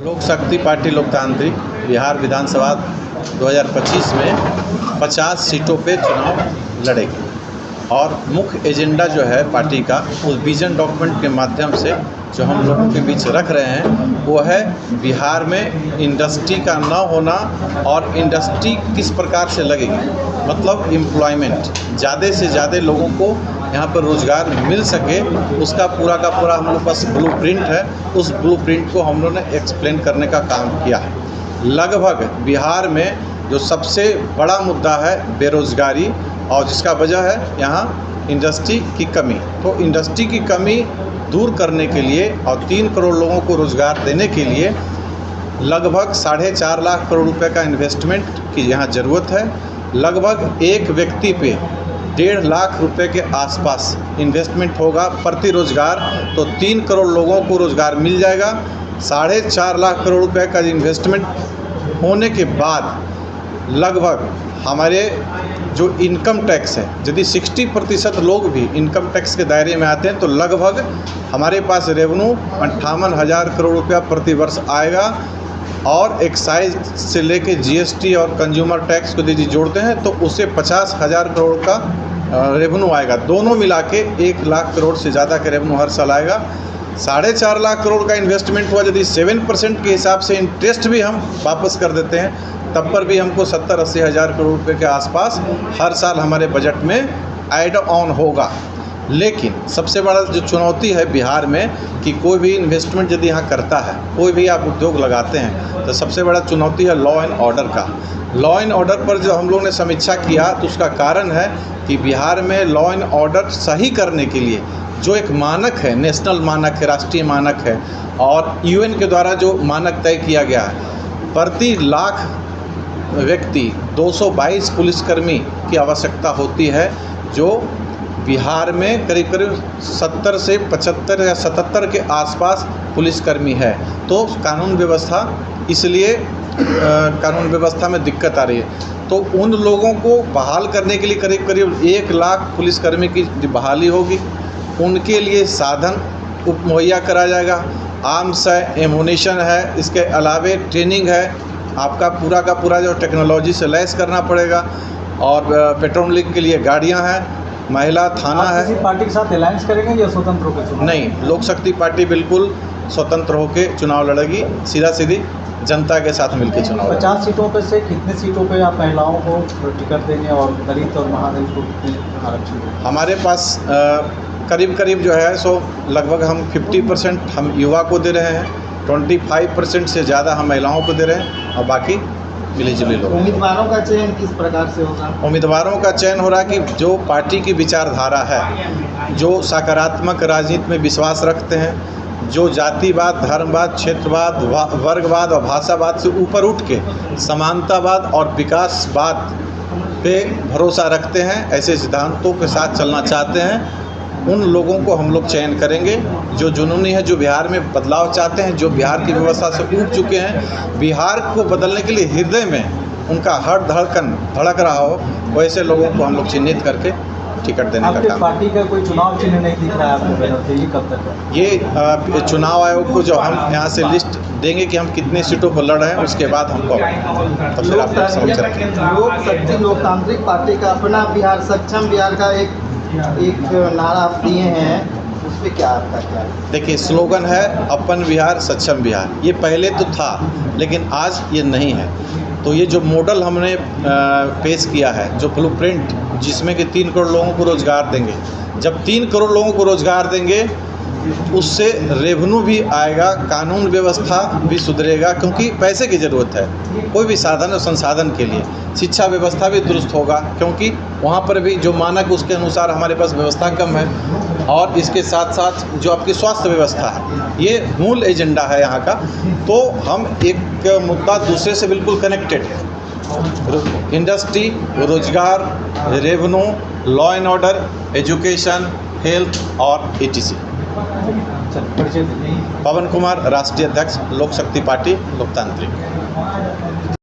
लोक शक्ति पार्टी लोकतांत्रिक बिहार विधानसभा 2025 में 50 सीटों पे चुनाव लड़ेगी और मुख्य एजेंडा जो है पार्टी का उस विजन डॉक्यूमेंट के माध्यम से जो हम लोगों के बीच रख रहे हैं वो है बिहार में इंडस्ट्री का न होना और इंडस्ट्री किस प्रकार से लगेगी, मतलब एम्प्लॉयमेंट ज़्यादा से ज़्यादा लोगों को यहाँ पर रोज़गार मिल सके, उसका पूरा का पूरा हम लोग के पास ब्लूप्रिंट है। उस ब्लूप्रिंट को हम लोगों ने एक्सप्लेन करने का काम किया है। लगभग बिहार में जो सबसे बड़ा मुद्दा है बेरोज़गारी और जिसका वजह है यहाँ इंडस्ट्री की कमी। तो इंडस्ट्री की कमी दूर करने के लिए और 3 करोड़ लोगों को रोज़गार देने के लिए लगभग 4.5 लाख करोड़ रुपए का इन्वेस्टमेंट की यहाँ ज़रूरत है। लगभग एक व्यक्ति पे 1.5 लाख रुपए के आसपास इन्वेस्टमेंट होगा प्रति रोज़गार, तो 3 करोड़ लोगों को रोज़गार मिल जाएगा। 4.5 लाख करोड़ रुपए का इन्वेस्टमेंट होने के बाद लगभग हमारे जो इनकम टैक्स है, यदि 60% लोग भी इनकम टैक्स के दायरे में आते हैं तो लगभग हमारे पास रेवेन्यू 58,000 करोड़ रुपया प्रति वर्ष आएगा। और एक्साइज से लेके जीएसटी और कंज्यूमर टैक्स को यदि जोड़ते हैं तो उससे 50,000 करोड़ का रेवेन्यू आएगा। दोनों मिला के 1 लाख करोड़ से ज़्यादा का रेवेन्यू हर साल आएगा। 4.5 लाख करोड़ का इन्वेस्टमेंट हुआ, यदि 7% के हिसाब से इंटरेस्ट भी हम वापस कर देते हैं तब पर भी हमको 70-80 हज़ार करोड़ रुपए के आसपास हर साल हमारे बजट में ऐड ऑन होगा। लेकिन सबसे बड़ा जो चुनौती है बिहार में कि कोई भी इन्वेस्टमेंट यदि यहाँ करता है, कोई भी आप उद्योग लगाते हैं, तो सबसे बड़ा चुनौती है लॉ एंड ऑर्डर का। लॉ एंड ऑर्डर पर जो हम लोग ने समीक्षा किया तो उसका कारण है कि बिहार में लॉ एंड ऑर्डर सही करने के लिए जो एक मानक है, नेशनल मानक है, राष्ट्रीय मानक है और यूएन के द्वारा जो मानक तय किया गया है, प्रति लाख व्यक्ति 222 पुलिसकर्मी की आवश्यकता होती है, जो बिहार में करीब 70 से 75 या 77 के आसपास पुलिसकर्मी है। तो कानून व्यवस्था, इसलिए कानून व्यवस्था में दिक्कत आ रही है। तो उन लोगों को बहाल करने के लिए करीब 1 लाख पुलिसकर्मी की बहाली होगी। उनके लिए साधन मुहैया कराया जाएगा, आर्म्स है, एमुनेशन है, इसके अलावे ट्रेनिंग है, आपका पूरा का पूरा जो टेक्नोलॉजी से लैस करना पड़ेगा और पेट्रोलिंग के लिए गाड़ियां हैं, महिला थाना है। किसी पार्टी के साथ अलायंस करेंगे या स्वतंत्र होकर चुनाव? नहीं, लोक शक्ति पार्टी बिल्कुल स्वतंत्र होकर चुनाव लड़ेगी, सीधा सीधी जनता के साथ मिलकर चुनाव। 50 सीटों पर से कितने सीटों पे आप महिलाओं को टिकट देंगे और दलित और महादलित को कितने आरक्षण देंगे? हमारे पास करीब जो है सो लगभग हम 50% हम युवा को दे रहे हैं, 25% से ज़्यादा हम महिलाओं को दे रहे हैं और बाकी मिली-जुली लोग। उम्मीदवारों का चयन किस प्रकार से होगा? उम्मीदवारों का चयन हो रहा है कि जो पार्टी की विचारधारा है, जो सकारात्मक राजनीति में विश्वास रखते हैं, जो जातिवाद, धर्मवाद, क्षेत्रवाद, वर्गवाद और भाषावाद से ऊपर उठ के समानतावाद और विकासवाद पे भरोसा रखते हैं, ऐसे सिद्धांतों के साथ चलना चाहते हैं, उन लोगों को हम लोग चयन करेंगे। जो जुनूनी है, जो बिहार में बदलाव चाहते हैं, जो बिहार की व्यवस्था से ऊब चुके हैं, बिहार को बदलने के लिए हृदय में उनका हर धड़कन धड़क रहा हो, वैसे लोगों को हम लोग चिन्हित करके टिकट देने का काम। पार्टी का कोई चुनाव चिन्ह नहीं दिख रहा है आपको, ये कब तक है? ये चुनाव आयोग को जो हम यहाँ से लिस्ट देंगे कि हम कितने सीटों पर लड़ रहे हैं, उसके बाद हमको तब फिर आप समझ रखेंगे। लोक शक्ति लोकतांत्रिक पार्टी का अपना बिहार, सक्षम बिहार का एक नारा आप दिए हैं, उस पर क्या आपका क्या है? देखिए, स्लोगन है अपन बिहार सक्षम बिहार। ये पहले तो था लेकिन आज ये नहीं है। तो ये जो मॉडल हमने पेश किया है, जो ब्लूप्रिंट, जिसमें कि 3 करोड़ लोगों को रोज़गार देंगे, जब 3 करोड़ लोगों को रोज़गार देंगे उससे रेवेन्यू भी आएगा, कानून व्यवस्था भी सुधरेगा, क्योंकि पैसे की ज़रूरत है कोई भी साधन और संसाधन के लिए। शिक्षा व्यवस्था भी दुरुस्त होगा, क्योंकि वहाँ पर भी जो मानक उसके अनुसार हमारे पास व्यवस्था कम है। और इसके साथ साथ जो आपकी स्वास्थ्य व्यवस्था है, ये मूल एजेंडा है यहाँ का। तो हम एक मुद्दा दूसरे से बिल्कुल कनेक्टेड है, इंडस्ट्री, रोजगार, revenue, law and order, education, health और ETC। पवन कुमार, राष्ट्रीय अध्यक्ष, लोक शक्ति पार्टी लोकतांत्रिक।